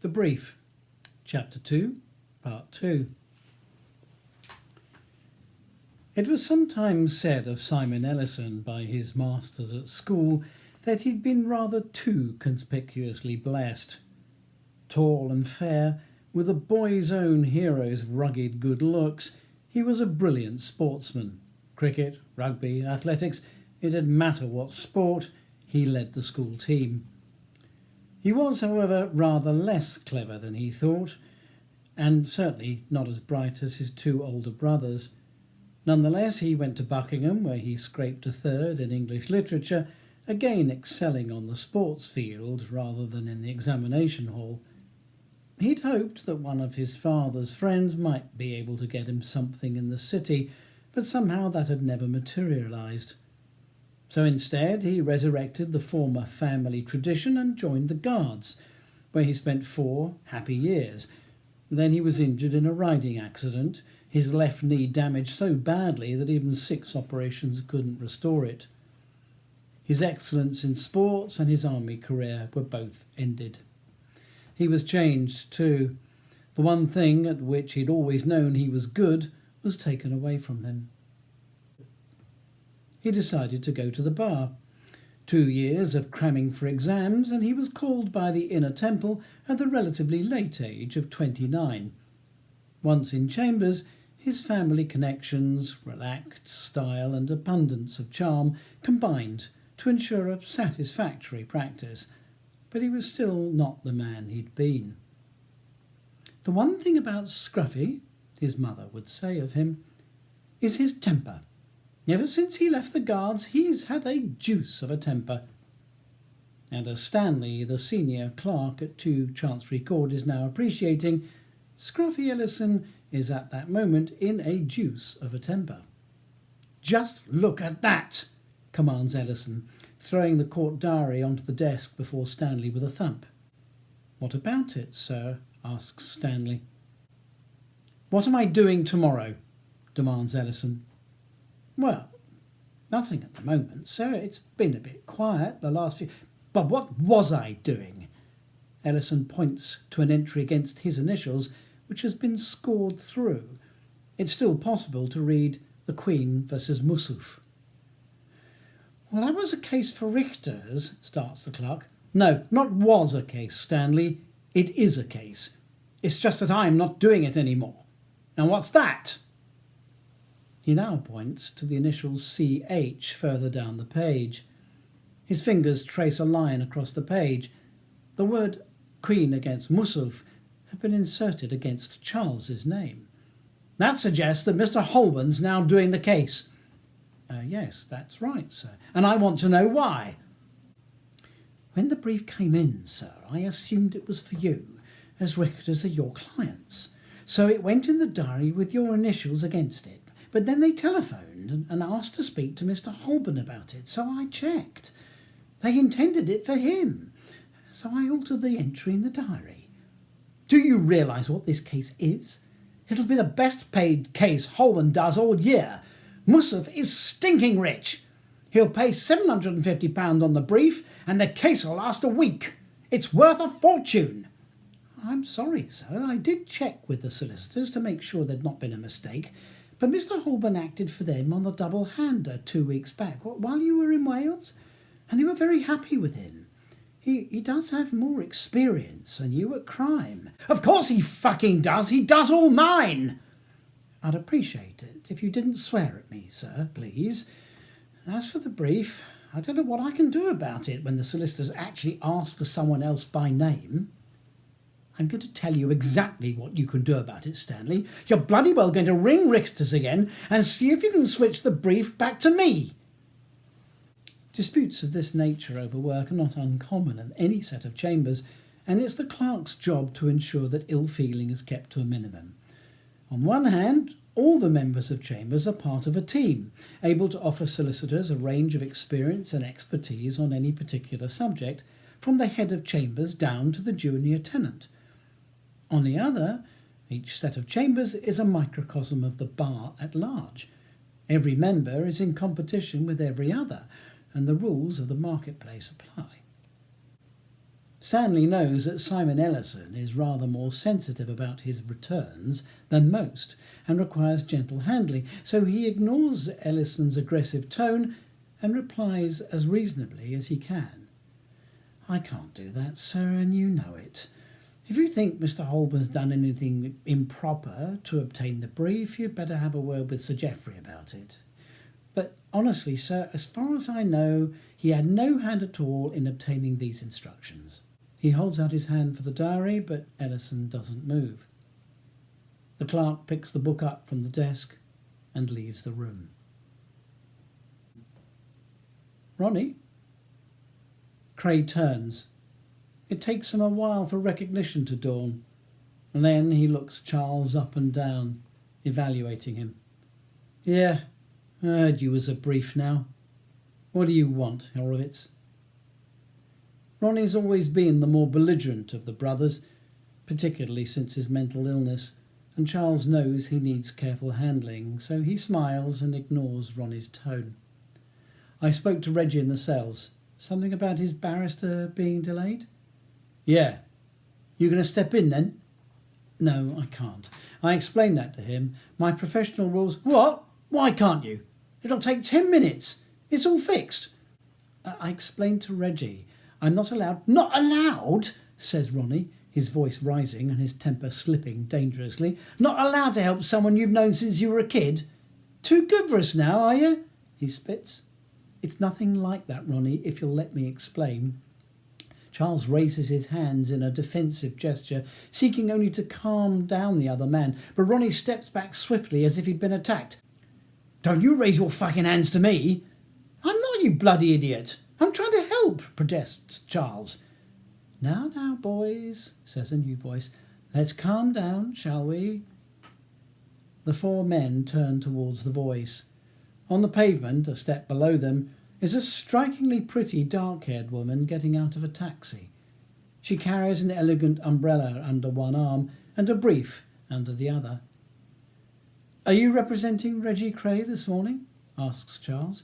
The Brief, Chapter 2, Part 2. It was sometimes said of Simon Ellison by his masters at school that he'd been rather too conspicuously blessed. Tall and fair, with a boy's own hero's rugged good looks, he was a brilliant sportsman. Cricket, rugby, athletics, it didn't matter what sport, he led the school team. He was, however, rather less clever than he thought, and certainly not as bright as his two older brothers. Nonetheless, he went to Buckingham, where he scraped a third in English literature, again excelling on the sports field rather than in the examination hall. He'd hoped that one of his father's friends might be able to get him something in the city, but somehow that had never materialised. So instead, he resurrected the former family tradition and joined the Guards, where he spent 4 happy years. Then he was injured in a riding accident, his left knee damaged so badly that even 6 operations couldn't restore it. His excellence in sports and his army career were both ended. He was changed too. The one thing at which he'd always known he was good was taken away from him. He decided to go to the bar. 2 years of cramming for exams, and he was called by the Inner Temple at the relatively late age of 29. Once in chambers, his family connections, relaxed style and abundance of charm combined to ensure a satisfactory practice, but he was still not the man he'd been. The one thing about Scruffy, his mother would say of him, is his temper. Ever since he left the Guards, he's had a deuce of a temper. And as Stanley, the senior clerk at 2 Chancery Court, is now appreciating, Scruffy Ellison is at that moment in a deuce of a temper. "Just look at that!" commands Ellison, throwing the court diary onto the desk before Stanley with a thump. "What about it, sir?" asks Stanley. "What am I doing tomorrow?" demands Ellison. "Well, nothing at the moment, sir. It's been a bit quiet the last few—" "But what was I doing?" Ellison points to an entry against his initials which has been scored through. It's still possible to read "The Queen versus Mussouf." "Well, that was a case for Richters," starts the clerk. "No, not was a case, Stanley. It is a case. It's just that I'm not doing it anymore. And what's that?" He now points to the initials CH further down the page. His fingers trace a line across the page. The word Queen against Mussouf have been inserted against Charles's name. "That suggests that Mr. Holborn's now doing the case." "Yes, that's right, sir. And I want to know why." "When the brief came in, sir, I assumed it was for you, as Richters are your clients. So it went in the diary with your initials against it. But then they telephoned and asked to speak to Mr. Holborn about it, so I checked. They intended it for him, so I altered the entry in the diary. Do you realise what this case is? It'll be the best paid case Holborn does all year. Mussouf is stinking rich. He'll pay £750 on the brief, and the case will last a week. It's worth a fortune." "I'm sorry, sir. I did check with the solicitors to make sure there'd not been a mistake. But Mr. Holborn acted for them on the double-hander 2 weeks back, while you were in Wales, and they were very happy with him. He does have more experience than you at crime." "Of course he fucking does! He does all mine!" "I'd appreciate it if you didn't swear at me, sir, please. As for the brief, I don't know what I can do about it when the solicitors actually asked for someone else by name." "I'm going to tell you exactly what you can do about it, Stanley. You're bloody well going to ring Richters again and see if you can switch the brief back to me." Disputes of this nature over work are not uncommon in any set of chambers, and it's the clerk's job to ensure that ill feeling is kept to a minimum. On one hand, all the members of chambers are part of a team, able to offer solicitors a range of experience and expertise on any particular subject, from the head of chambers down to the junior tenant. On the other, each set of chambers is a microcosm of the bar at large. Every member is in competition with every other, and the rules of the marketplace apply. Stanley knows that Simon Ellison is rather more sensitive about his returns than most and requires gentle handling, so he ignores Ellison's aggressive tone and replies as reasonably as he can. "I can't do that, sir, and you know it. If you think Mr. Holborn's done anything improper to obtain the brief, you'd better have a word with Sir Geoffrey about it. But honestly, sir, as far as I know, he had no hand at all in obtaining these instructions." He holds out his hand for the diary, but Ellison doesn't move. The clerk picks the book up from the desk and leaves the room. "Ronnie?" Cray turns. It takes him a while for recognition to dawn, and then he looks Charles up and down, evaluating him. "Yeah, I heard you was a brief now. What do you want, Horowitz?" Ronnie's always been the more belligerent of the brothers, particularly since his mental illness, and Charles knows he needs careful handling, so he smiles and ignores Ronnie's tone. "I spoke to Reggie in the cells. Something about his barrister being delayed?" "Yeah. You going to step in then?" "No, I can't. I explained that to him. My professional rules..." "What? Why can't you? It'll take 10 minutes. It's all fixed." I explained to Reggie. I'm not allowed..." "Not allowed?" says Ronnie, his voice rising and his temper slipping dangerously. "Not allowed to help someone you've known since you were a kid? Too good for us now, are you?" he spits. "It's nothing like that, Ronnie, if you'll let me explain." Charles raises his hands in a defensive gesture, seeking only to calm down the other man, but Ronnie steps back swiftly as if he'd been attacked. "Don't you raise your fucking hands to me! I'm not, you bloody idiot! I'm trying to help," protests Charles. Now, boys," says a new voice. "Let's calm down, shall we?" The four men turn towards the voice. On the pavement, a step below them, is a strikingly pretty dark-haired woman getting out of a taxi. She carries an elegant umbrella under one arm and a brief under the other. "Are you representing Reggie Cray this morning?" asks Charles.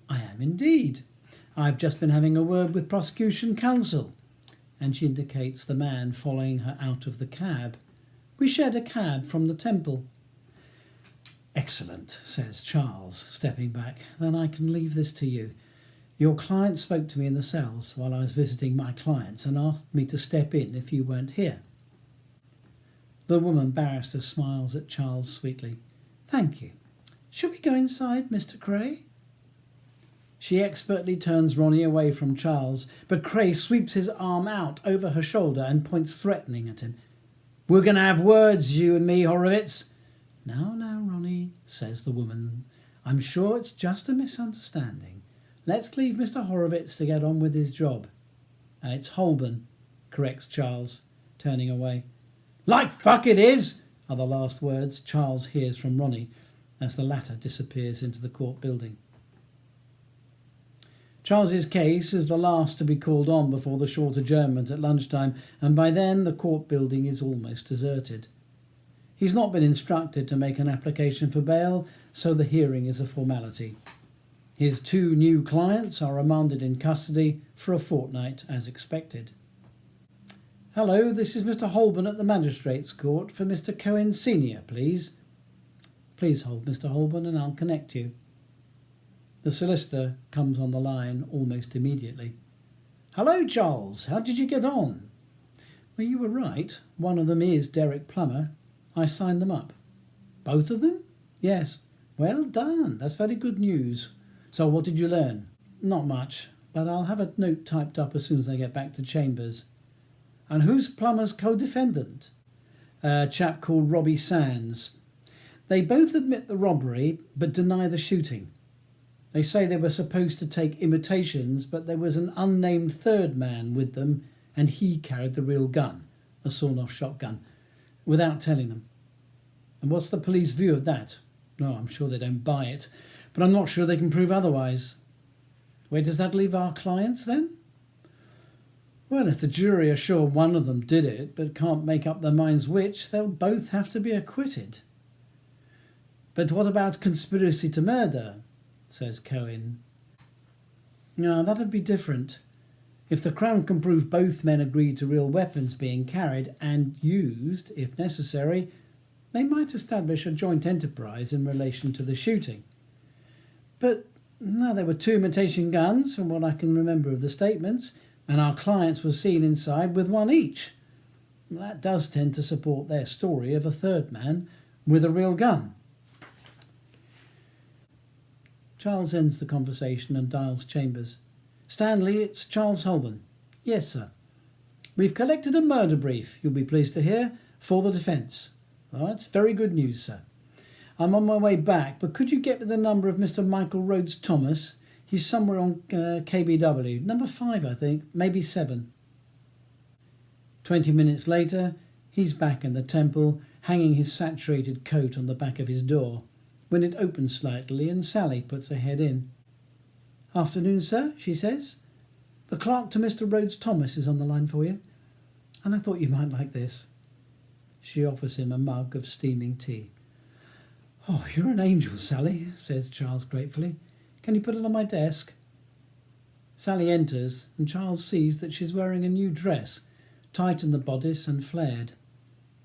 "I am indeed. I've just been having a word with prosecution counsel," and she indicates the man following her out of the cab. "We shared a cab from the Temple." "Excellent," says Charles, stepping back. "Then I can leave this to you. Your client spoke to me in the cells while I was visiting my clients and asked me to step in if you weren't here." The woman barrister smiles at Charles sweetly. "Thank you. Should we go inside, Mr. Cray?" She expertly turns Ronnie away from Charles, but Cray sweeps his arm out over her shoulder and points threatening at him. "We're going to have words, you and me, Horowitz." Now, Ronnie," says the woman. "I'm sure it's just a misunderstanding. Let's leave Mr. Horowitz to get on with his job." "It's Holborn," corrects Charles, turning away. "Like fuck it is," are the last words Charles hears from Ronnie as the latter disappears into the court building. Charles's case is the last to be called on before the short adjournment at lunchtime, and by then the court building is almost deserted. He's not been instructed to make an application for bail, so the hearing is a formality. His two new clients are remanded in custody for a fortnight as expected. "Hello, this is Mr. Holborn at the Magistrates' Court for Mr. Cohen Senior, please." "Please hold, Mr. Holborn, and I'll connect you." The solicitor comes on the line almost immediately. "Hello, Charles. How did you get on?" "Well, you were right. One of them is Derek Plummer. I signed them up." "Both of them?" "Yes." "Well done. That's very good news. So what did you learn?" "Not much, but I'll have a note typed up as soon as I get back to Chambers." "And who's Plummer's co-defendant?" "A chap called Robbie Sands. They both admit the robbery, but deny the shooting. They say they were supposed to take imitations, but there was an unnamed third man with them, and he carried the real gun, a sawn-off shotgun, without telling them." "And what's the police view of that?" "No, I'm sure they don't buy it, but I'm not sure they can prove otherwise." "Where does that leave our clients, then?" "Well, if the jury are sure one of them did it, but can't make up their minds which, they'll both have to be acquitted." "But what about conspiracy to murder?" says Cohen. "No, that'd be different. If the Crown can prove both men agreed to real weapons being carried and used, if necessary, they might establish a joint enterprise in relation to the shooting. But no, there were 2 imitation guns, from what I can remember of the statements, and our clients were seen inside with 1 each. That does tend to support their story of a third man with a real gun. Charles ends the conversation and dials Chambers. Stanley, it's Charles Holman. Yes, sir. We've collected a murder brief, you'll be pleased to hear, for the defence. Oh, that's very good news, sir. I'm on my way back, but could you get me the number of Mr. Michael Rhodes Thomas? He's somewhere on KBW. Number 5, I think. Maybe 7. 20 minutes later, he's back in the temple, hanging his saturated coat on the back of his door, when it opens slightly and Sally puts her head in. Afternoon, sir, she says. The clerk to Mr. Rhodes Thomas is on the line for you, and I thought you might like this. She offers him a mug of steaming tea. Oh, you're an angel, Sally, says Charles gratefully. Can you put it on my desk? Sally enters, and Charles sees that she's wearing a new dress, tight in the bodice and flared.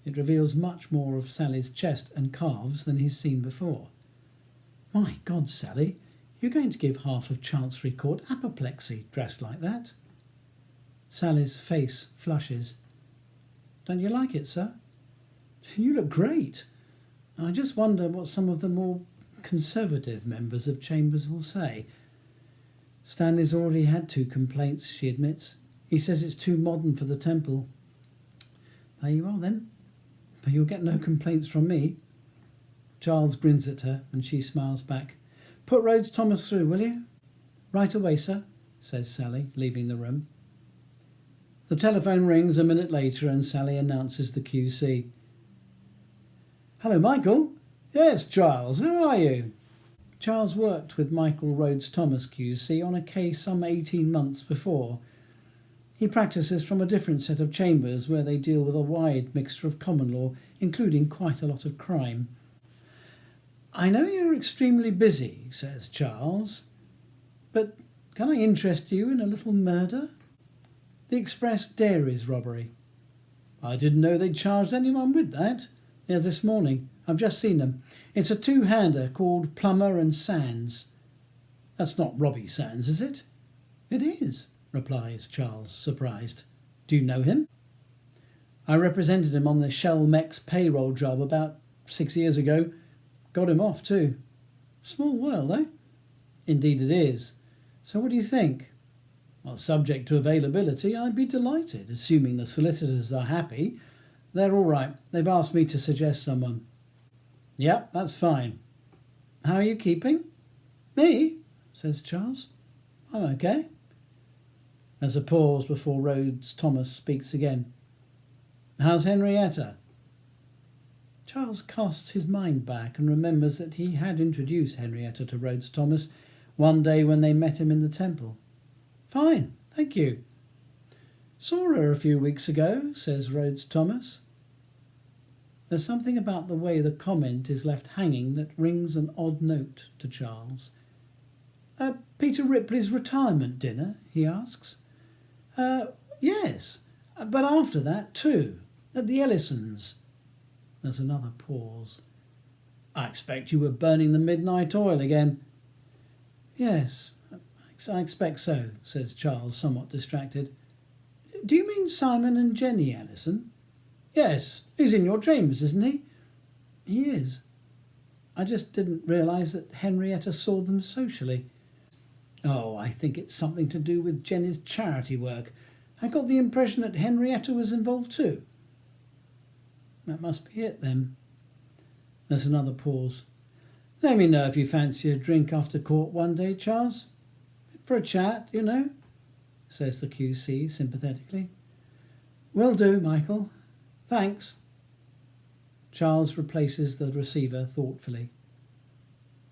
It reveals much more of Sally's chest and calves than he's seen before. My God, Sally, you're going to give half of Chancery Court apoplexy dressed like that. Sally's face flushes. Don't you like it, sir? You look great. I just wonder what some of the more conservative members of Chambers will say. Stanley's already had 2 complaints, she admits. He says it's too modern for the temple. There you are, then. But you'll get no complaints from me. Charles grins at her, and she smiles back. Put Rhodes Thomas through, will you? Right away, sir, says Sally, leaving the room. The telephone rings a minute later, and Sally announces the QC. Hello, Michael. Yes, Charles, how are you? Charles worked with Michael Rhodes Thomas QC on a case some 18 months before. He practices from a different set of chambers where they deal with a wide mixture of common law, including quite a lot of crime. I know you're extremely busy, says Charles, but can I interest you in a little murder? The Express Dairies robbery. I didn't know they'd charged anyone with that. Yeah, this morning. I've just seen them. It's a 2-hander called Plummer and Sands. That's not Robbie Sands, is it? It is, replies Charles, surprised. Do you know him? I represented him on the Shell Mex payroll job about 6 years ago. Got him off, too. Small world, eh? Indeed it is. So what do you think? Well, subject to availability, I'd be delighted, assuming the solicitors are happy. They're all right. They've asked me to suggest someone. Yep, that's fine. How are you keeping? Me? Says Charles. I'm okay. There's a pause before Rhodes Thomas speaks again. How's Henrietta? Charles casts his mind back and remembers that he had introduced Henrietta to Rhodes Thomas one day when they met him in the temple. Fine, thank you. Saw her a few weeks ago, says Rhodes Thomas. There's something about the way the comment is left hanging that rings an odd note to Charles. Peter Ripley's retirement dinner, he asks. Yes, but after that too, at the Ellisons. There's another pause. I expect you were burning the midnight oil again. Yes, I expect so, says Charles, somewhat distracted. Do you mean Simon and Jenny Ellison? Yes, he's in your chambers, isn't he? He is. I just didn't realise that Henrietta saw them socially. Oh, I think it's something to do with Jenny's charity work. I got the impression that Henrietta was involved too. That must be it, then. There's another pause. Let me know if you fancy a drink after court one day, Charles. For a chat, you know, says the QC sympathetically. Will do, Michael. Thanks. Charles replaces the receiver thoughtfully.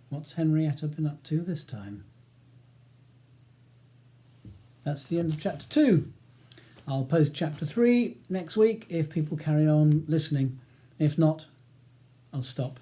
What's Henrietta been up to this time? That's the end of chapter 2. I'll post chapter 3 next week if people carry on listening. If not, I'll stop.